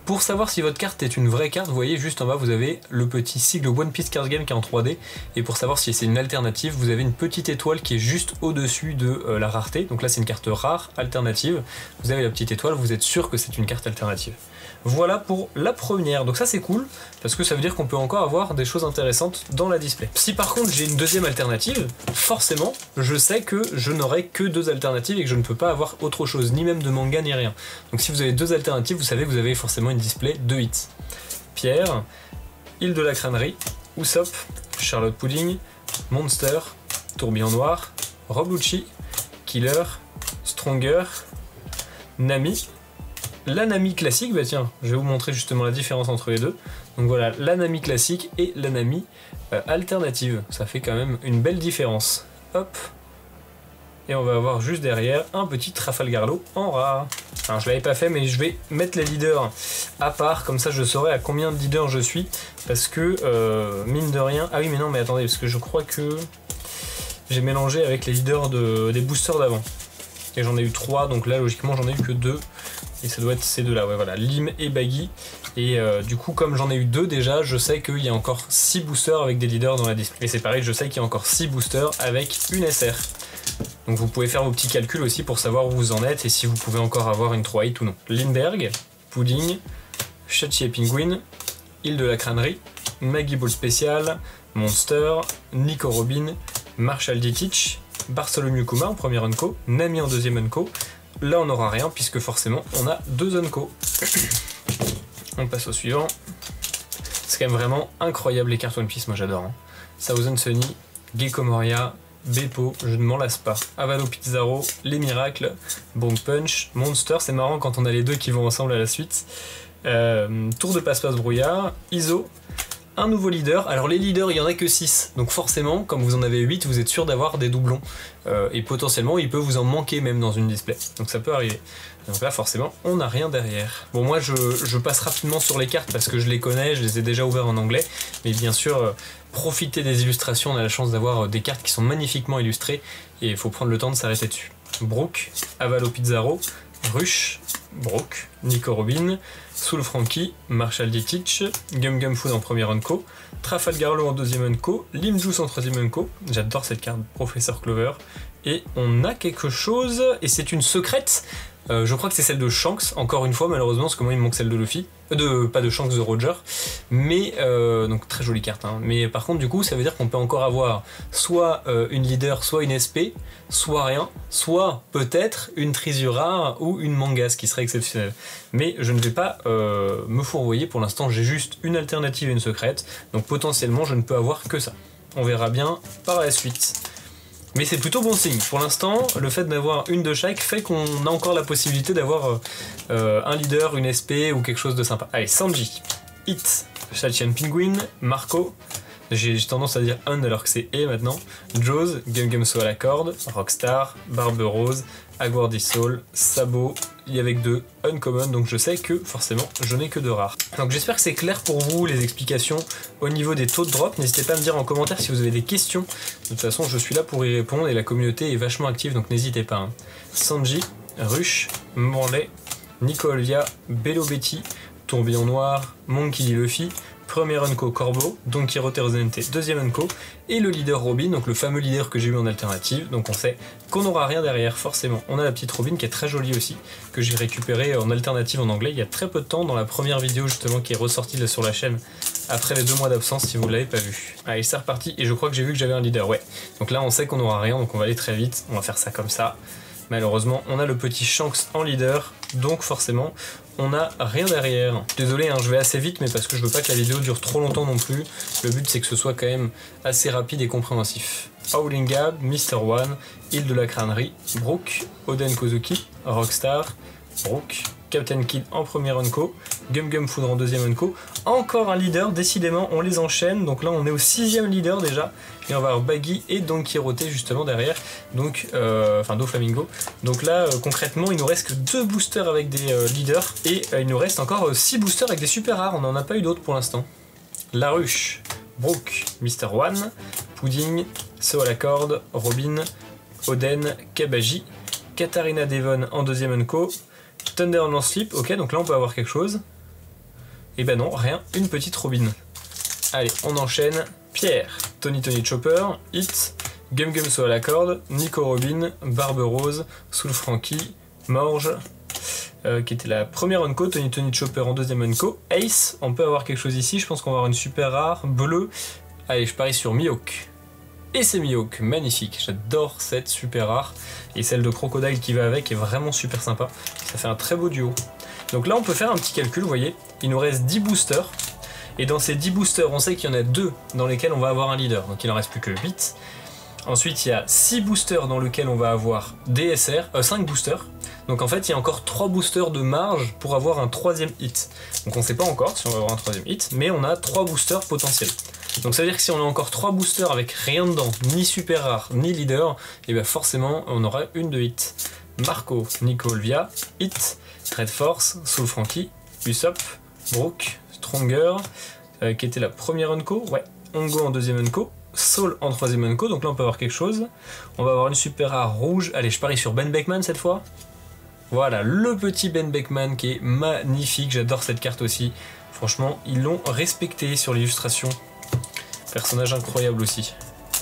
Pour savoir si votre carte est une vraie carte, vous voyez juste en bas vous avez le petit sigle One Piece Card Game qui est en 3D, et pour savoir si c'est une alternative, vous avez une petite étoile qui est juste au-dessus de la rareté, donc là c'est une carte rare, alternative, vous avez la petite étoile, vous êtes sûr que c'est une carte alternative. Voilà pour la première, donc ça c'est cool, parce que ça veut dire qu'on peut encore avoir des choses intéressantes dans la display. Si par contre j'ai une deuxième alternative, forcément je sais que je n'aurai que 2 alternatives et que je ne peux pas avoir autre chose, ni même de manga ni rien. Donc si vous avez 2 alternatives, vous savez que vous avez forcément une display 2 hits. Pierre, Île de la crânerie, Usopp, Charlotte Pudding, Monster, Tourbillon Noir, Robucci, Killer, Stronger, Nami, la Nami classique, bah tiens, je vais vous montrer justement la différence entre les deux. Donc voilà, la Nami classique et la Nami alternative, ça fait quand même une belle différence. Hop. Et on va avoir juste derrière un petit Trafalgarlo en rare. Alors je l'avais pas fait mais je vais mettre les leaders à part, comme ça je saurai à combien de leaders je suis. Parce que mine de rien... Ah oui mais non mais attendez, parce que je crois que j'ai mélangé avec les leaders des boosters d'avant. Et j'en ai eu 3, donc là logiquement j'en ai eu que 2. Et ça doit être ces 2 là, ouais voilà, Lim et Baggy. Et du coup comme j'en ai eu 2 déjà, je sais qu'il y a encore 6 boosters avec des leaders dans la display. Et c'est pareil, je sais qu'il y a encore 6 boosters avec une SR. Donc vous pouvez faire vos petits calculs aussi pour savoir où vous en êtes et si vous pouvez encore avoir une 3 hit ou non. Lindbergh, Pudding, Chachi et Penguin, Île de la crânerie, Maggie Ball spécial, Monster, Nico Robin, Marshall D. Teach, Bartholomew Kuma en première Unco, Nami en deuxième Unco, Là on n'aura rien puisque forcément on a 2 Unco. On passe au suivant. C'est quand même vraiment incroyable les cartes One Piece, moi j'adore. Hein. Thousand Sunny, Gecko Moria, Beppo, je ne m'en lasse pas. Avalo Pizarro, Les Miracles, Bonk Punch, Monster, c'est marrant quand on a les deux qui vont ensemble à la suite. Tour de Passe-Passe Brouillard, Iso, un nouveau leader. Alors les leaders, il n'y en a que 6, donc forcément, comme vous en avez 8, vous êtes sûr d'avoir des doublons. Et potentiellement, il peut vous en manquer même dans une display. Donc ça peut arriver. Donc là, forcément, on n'a rien derrière. Bon, moi, je passe rapidement sur les cartes parce que je les connais, je les ai déjà ouvertes en anglais. Mais bien sûr, profitez des illustrations, on a la chance d'avoir des cartes qui sont magnifiquement illustrées. Et il faut prendre le temps de s'arrêter dessus. Brook, Avalo Pizarro, Rush, Brook, Nico Robin, Soul Frankie, Marshall Ditich, Gum Gum Food en premier Unco, Trafalgarlo en deuxième Unco, Limjuice en troisième Unco, j'adore cette carte, Professeur Clover, et on a quelque chose, et c'est une secrète, je crois que c'est celle de Shanks, encore une fois malheureusement, parce que moi il me manque celle de Luffy, pas de Shanks, de Roger, mais, donc très jolie carte, hein. Mais par contre du coup ça veut dire qu'on peut encore avoir soit une leader, soit une SP, soit rien, soit peut-être une Trisura ou une Manga, ce qui serait exceptionnel. Mais je ne vais pas me fourvoyer, pour l'instant j'ai juste une alternative et une secrète, donc potentiellement je ne peux avoir que ça. On verra bien par la suite. Mais c'est plutôt bon signe. Pour l'instant, le fait d'avoir une de chaque fait qu'on a encore la possibilité d'avoir un leader, une SP ou quelque chose de sympa. Allez, Sanji, Hit, Shachian Penguin, Marco, j'ai tendance à dire Un alors que c'est E maintenant, Jaws, Gum Gum So à la corde, Rockstar, Barbe Rose, Agwardi Soul, Sabo, il y avait que 2 uncommon, donc je sais que forcément je n'ai que 2 rares. Donc j'espère que c'est clair pour vous les explications au niveau des taux de drop. N'hésitez pas à me dire en commentaire si vous avez des questions. De toute façon je suis là pour y répondre et la communauté est vachement active, donc n'hésitez pas. Hein. Sanji, Rush, Morley, Nicolia, Bello Betty, Tourbillon Noir, Monkey D. Luffy, premier Unco Corbeau, Don Quirote Rosinante, deuxième Unco, et le leader Robin, donc le fameux leader que j'ai eu en alternative, donc on sait qu'on n'aura rien derrière forcément. On a la petite Robin qui est très jolie aussi, que j'ai récupérée en alternative en anglais il y a très peu de temps, dans la première vidéo justement qui est ressortie là sur la chaîne, après les 2 mois d'absence si vous ne l'avez pas vu. Allez c'est reparti, et je crois que j'ai vu que j'avais un leader, ouais. Donc là on sait qu'on n'aura rien, donc on va aller très vite, on va faire ça comme ça. Malheureusement, on a le petit Shanks en leader, donc forcément, on n'a rien derrière. Désolé, hein, je vais assez vite, mais parce que je veux pas que la vidéo dure trop longtemps non plus. Le but, c'est que ce soit quand même assez rapide et compréhensif. Howling Gab, Mr. One, Île de la Crânerie, Brook, Oden Kozuki, Rockstar, Brook, Captain Kid en premier Unco, Gum Gum Food en deuxième Unco, encore un leader, décidément on les enchaîne, donc là on est au 6e leader déjà, et on va avoir Baggy et Don Quirote justement derrière, donc, enfin Doflamingo, donc là concrètement il nous reste que 2 boosters avec des leaders, et il nous reste encore 6 boosters avec des super rares, on n'en a pas eu d'autres pour l'instant. La Ruche, Brook, Mr. One, Pudding, So à la corde, Robin, Oden, Kabaji, Katarina Devon en deuxième Unco, Thunder on Slip, ok, donc là on peut avoir quelque chose. Et ben non, rien, une petite Robin. Allez, on enchaîne. Pierre, Tony Chopper, Hit, Gum Gum So à la corde, Nico Robin, Barbe Rose, Soul Frankie, Morge, qui était la première Unco, Tony Chopper en deuxième Unco, Ace, on peut avoir quelque chose ici, je pense qu'on va avoir une super rare, bleue. Allez, je parie sur Mihawk. Et c'est Mihawk, magnifique, j'adore cette super rare. Et celle de Crocodile qui va avec est vraiment super sympa. Ça fait un très beau duo. Donc là on peut faire un petit calcul, vous voyez. Il nous reste 10 boosters. Et dans ces 10 boosters, on sait qu'il y en a 2 dans lesquels on va avoir un leader. Donc il en reste plus que 8. Ensuite il y a 6 boosters dans lesquels on va avoir DSR, 5 boosters. Donc en fait il y a encore 3 boosters de marge pour avoir un 3e hit. Donc on ne sait pas encore si on va avoir un 3e hit, mais on a 3 boosters potentiels. Donc ça veut dire que si on a encore 3 boosters avec rien dedans, ni super rare, ni leader, et bien forcément on aura une de hit. Marco, Nico Olvia, Hit, Red Force, Soul Frankie, Usopp, Brook, Stronger, qui était la première Unco, ouais, Ongo en deuxième Unco, Soul en troisième Unco, donc là on peut avoir quelque chose. On va avoir une super rare rouge, allez je parie sur Ben Beckman cette fois. Voilà, le petit Ben Beckman qui est magnifique, j'adore cette carte aussi. Franchement, ils l'ont respecté sur l'illustration. Personnage incroyable aussi.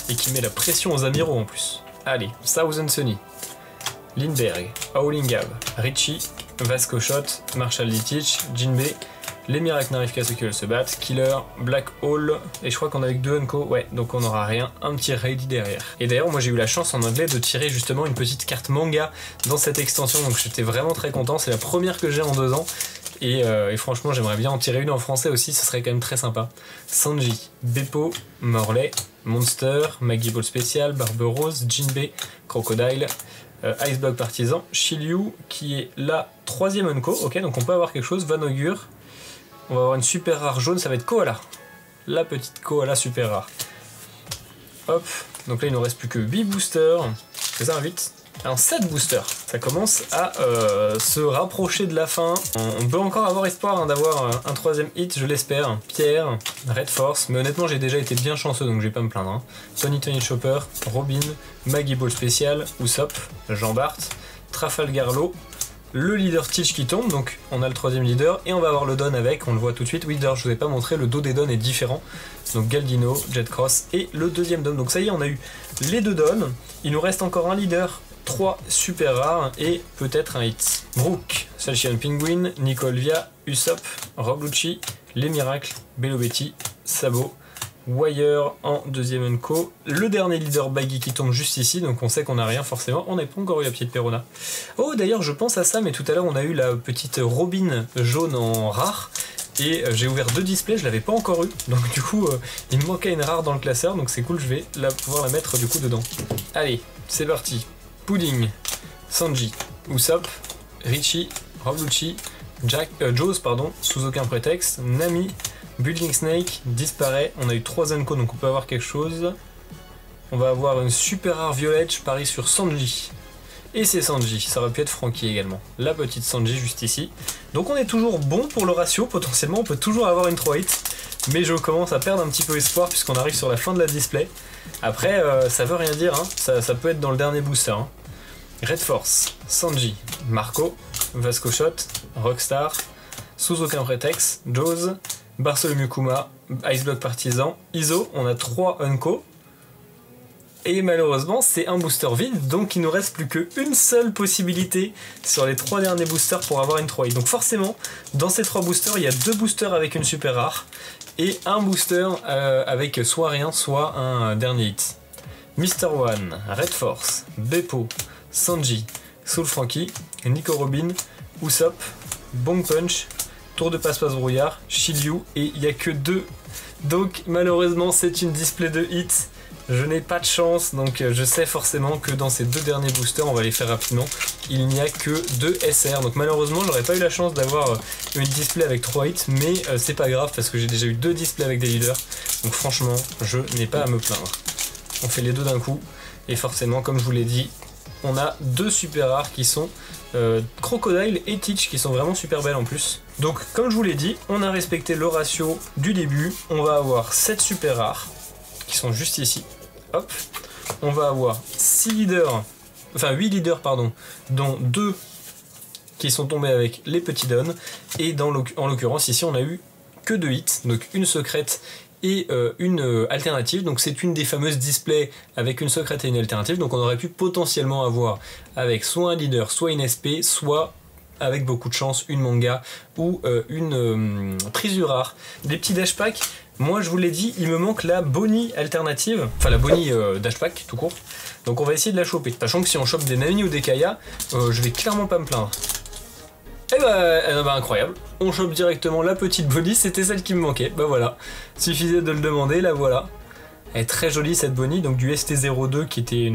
Et qui met la pression aux amiraux en plus. Allez, Thousand Sunny, Lindbergh, Howling Gab, Richie, Vasco Shot, Marshall Ditich, Jinbei, Les miracles n'arrivent qu'à ceux qui veulent se battre. Killer, Black Hole, et je crois qu'on a avec 2 Unco, ouais, donc on n'aura rien, un petit raid derrière. Et d'ailleurs, moi j'ai eu la chance en anglais de tirer justement une petite carte manga dans cette extension, donc j'étais vraiment très content, c'est la première que j'ai en 2 ans. Et franchement, j'aimerais bien en tirer une en français aussi, ce serait quand même très sympa. Sanji, Beppo, Morley, Monster, Maggie Ball Spécial, Barberousse, Jinbei, Crocodile, Iceblock Partisan, Shiryu qui est la 3ème Unco, ok, donc on peut avoir quelque chose, Van Augure, on va avoir une super rare jaune, ça va être Koala, la petite Koala super rare. Hop, donc là il nous reste plus que 8 boosters, c'est ça, 8 Alors 7 boosters, ça commence à se rapprocher de la fin. On peut encore avoir espoir d'avoir un 3ème hit, je l'espère. Pierre, Red Force, mais honnêtement j'ai déjà été bien chanceux donc je vais pas me plaindre. Hein. Tony Chopper, Robin, Maggie Ball Spécial, Usopp, Jean Bart, Trafalgar Law, le leader Teach qui tombe, donc on a le 3ème leader, et on va avoir le Don avec, on le voit tout de suite. Oui, d'ailleurs je vous ai pas montré, le dos des Dons est différent. Donc Galdino, Jet Cross et le 2ème Don. Donc ça y est, on a eu les 2 Dons, il nous reste encore un leader, 3 super rares et peut-être un hit. Brooke, Salchion Penguin, Nicole Via, Usopp, Rob Lucci, Les Miracles, Bello Betty, Sabo, Wire en 2ème Unco, le dernier leader Baggy qui tombe juste ici, donc on sait qu'on n'a rien forcément, on n'a pas encore eu la petite Perona. Oh d'ailleurs je pense à ça, mais tout à l'heure on a eu la petite Robin jaune en rare, et j'ai ouvert 2 displays, je l'avais pas encore eu, donc du coup il me manquait une rare dans le classeur, donc c'est cool, je vais pouvoir la mettre du coup dedans. Allez, c'est parti. Pudding, Sanji, Usopp, Richie, Rob Lucci, Jaws, sous aucun prétexte, Nami, Building Snake, disparaît, on a eu 3 Unco donc on peut avoir quelque chose. On va avoir une super rare violette, je parie sur Sanji. Et c'est Sanji, ça aurait pu être Frankie également. La petite Sanji juste ici. Donc on est toujours bon pour le ratio, potentiellement on peut toujours avoir une 3 hits. Mais je commence à perdre un petit peu espoir puisqu'on arrive sur la fin de la display. Après, ça veut rien dire, hein. Ça peut être dans le dernier booster. Hein. Red Force, Sanji, Marco, Vasco Shot, Rockstar, sous aucun prétexte, Jaws, Bartholomew Kuma, Iceblock Partisan, Iso, on a 3 Unco. Et malheureusement, c'est un booster vide, donc il nous reste plus qu'une seule possibilité sur les 3 derniers boosters pour avoir une 3 hit. Donc forcément, dans ces 3 boosters, il y a 2 boosters avec une super rare et un booster avec soit rien, soit un dernier hit. Mr. One, Red Force, Beppo, Sanji, Soul Frankie, Nico Robin, Usopp, Bong Punch, Tour de Passe-Passe Brouillard, Shiryu, et il n'y a que 2. Donc malheureusement, c'est une display de hits. Je n'ai pas de chance, donc je sais forcément que dans ces 2 derniers boosters, on va les faire rapidement. Il n'y a que 2 SR, donc malheureusement, j'aurais pas eu la chance d'avoir une display avec 3 hits, mais c'est pas grave parce que j'ai déjà eu 2 displays avec des leaders. Donc franchement, je n'ai pas à me plaindre. On fait les 2 d'un coup, et forcément, comme je vous l'ai dit, on a 2 super rares qui sont Crocodile et Teach, qui sont vraiment super belles en plus. Donc comme je vous l'ai dit, on a respecté le ratio du début. On va avoir 7 super rares qui sont juste ici. Hop. On va avoir 8 leaders pardon, dont 2 qui sont tombés avec les petits dons, et en l'occurrence ici on a eu que 2 hits, donc une secrète et une alternative. Donc c'est une des fameuses displays avec une secrète et une alternative, donc on aurait pu potentiellement avoir avec soit un leader, soit une SP, soit avec beaucoup de chance une manga ou une prise rare. Des petits dash packs, moi je vous l'ai dit, il me manque la Bonnie alternative, enfin la Bonnie dash pack tout court, donc on va essayer de la choper, sachant que si on chope des Nami ou des Kaya, je vais clairement pas me plaindre. Et bah incroyable, on chope directement la petite Bonnie, c'était celle qui me manquait, bah voilà, suffisait de le demander, la voilà. Elle est très jolie cette Bonnie, donc du ST02 qui était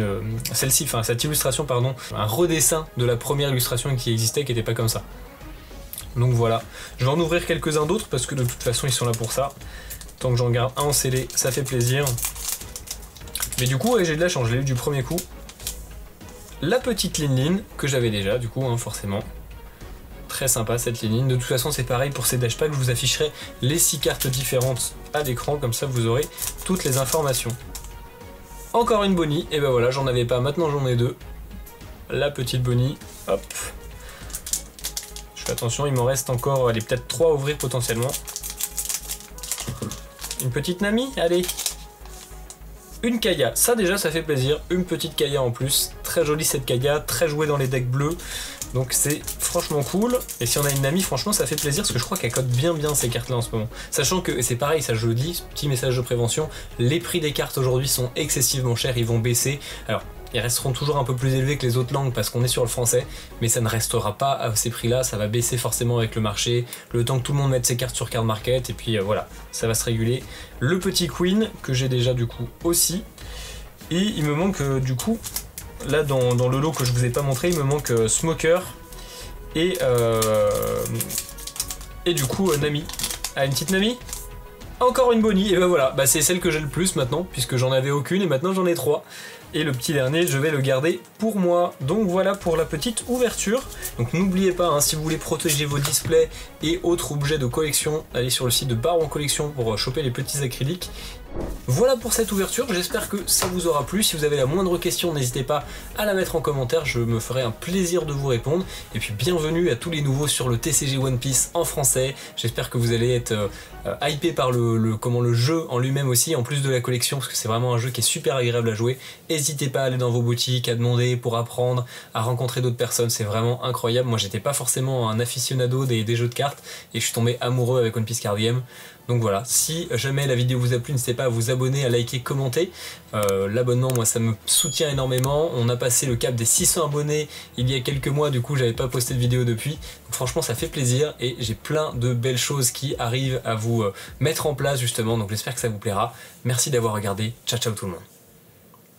celle-ci, enfin cette illustration pardon, un redessin de la première illustration qui existait, qui n'était pas comme ça. Donc voilà, je vais en ouvrir quelques-uns d'autres parce que de toute façon ils sont là pour ça. Tant que j'en garde un en scellé, ça fait plaisir. Mais du coup, ouais, j'ai de la chance, je l'ai eu du premier coup. La petite Lin que j'avais déjà, du coup, hein, forcément. Très sympa cette Lin. De toute façon, c'est pareil pour ces dash packs, je vous afficherai les 6 cartes différentes à l'écran, comme ça vous aurez toutes les informations. Encore une Bonnie, et ben voilà, j'en avais pas, maintenant j'en ai 2. La petite Bonnie, hop. Je fais attention, il m'en reste encore, allez, peut-être 3 à ouvrir potentiellement. Une petite Nami, allez. Une Kaya, ça déjà ça fait plaisir, une petite Kaya en plus. Très jolie cette Kaya, très jouée dans les decks bleus. Donc c'est franchement cool. Et si on a une Nami, franchement ça fait plaisir parce que je crois qu'elle code bien ces cartes là en ce moment. Sachant que, et c'est pareil, ça je le dis, petit message de prévention, les prix des cartes aujourd'hui sont excessivement chers, ils vont baisser. Alors ils resteront toujours un peu plus élevés que les autres langues parce qu'on est sur le français, mais ça ne restera pas à ces prix-là, ça va baisser forcément avec le marché, le temps que tout le monde mette ses cartes sur Card Market, et puis voilà, ça va se réguler. Le petit Queen, que j'ai déjà du coup aussi, et il me manque du coup, là dans le lot que je vous ai pas montré, il me manque Smoker, et du coup Nami. Ah, une petite Nami ? Encore une Bonnie, et ben voilà, bah c'est celle que j'ai le plus maintenant, puisque j'en avais aucune, et maintenant j'en ai 3. Et le petit dernier, je vais le garder pour moi. Donc voilà pour la petite ouverture. Donc n'oubliez pas, hein, si vous voulez protéger vos displays et autres objets de collection, allez sur le site de Baron Collection pour choper les petits acryliques. Voilà pour cette ouverture, j'espère que ça vous aura plu. Si vous avez la moindre question, n'hésitez pas à la mettre en commentaire, je me ferai un plaisir de vous répondre. Et puis bienvenue à tous les nouveaux sur le TCG One Piece en français. J'espère que vous allez être hypé par le jeu en lui-même aussi, en plus de la collection, parce que c'est vraiment un jeu qui est super agréable à jouer. N'hésitez pas à aller dans vos boutiques, à demander pour apprendre, à rencontrer d'autres personnes, c'est vraiment incroyable. Moi j'étais pas forcément un aficionado des jeux de cartes, et je suis tombé amoureux avec One Piece Card Game. Donc voilà, si jamais la vidéo vous a plu, n'hésitez pas à vous abonner, à liker, commenter. L'abonnement, moi ça me soutient énormément. On a passé le cap des 600 abonnés il y a quelques mois, du coup j'avais pas posté de vidéo depuis. Donc franchement ça fait plaisir et j'ai plein de belles choses qui arrivent à vous mettre en place justement. Donc j'espère que ça vous plaira. Merci d'avoir regardé, ciao ciao tout le monde.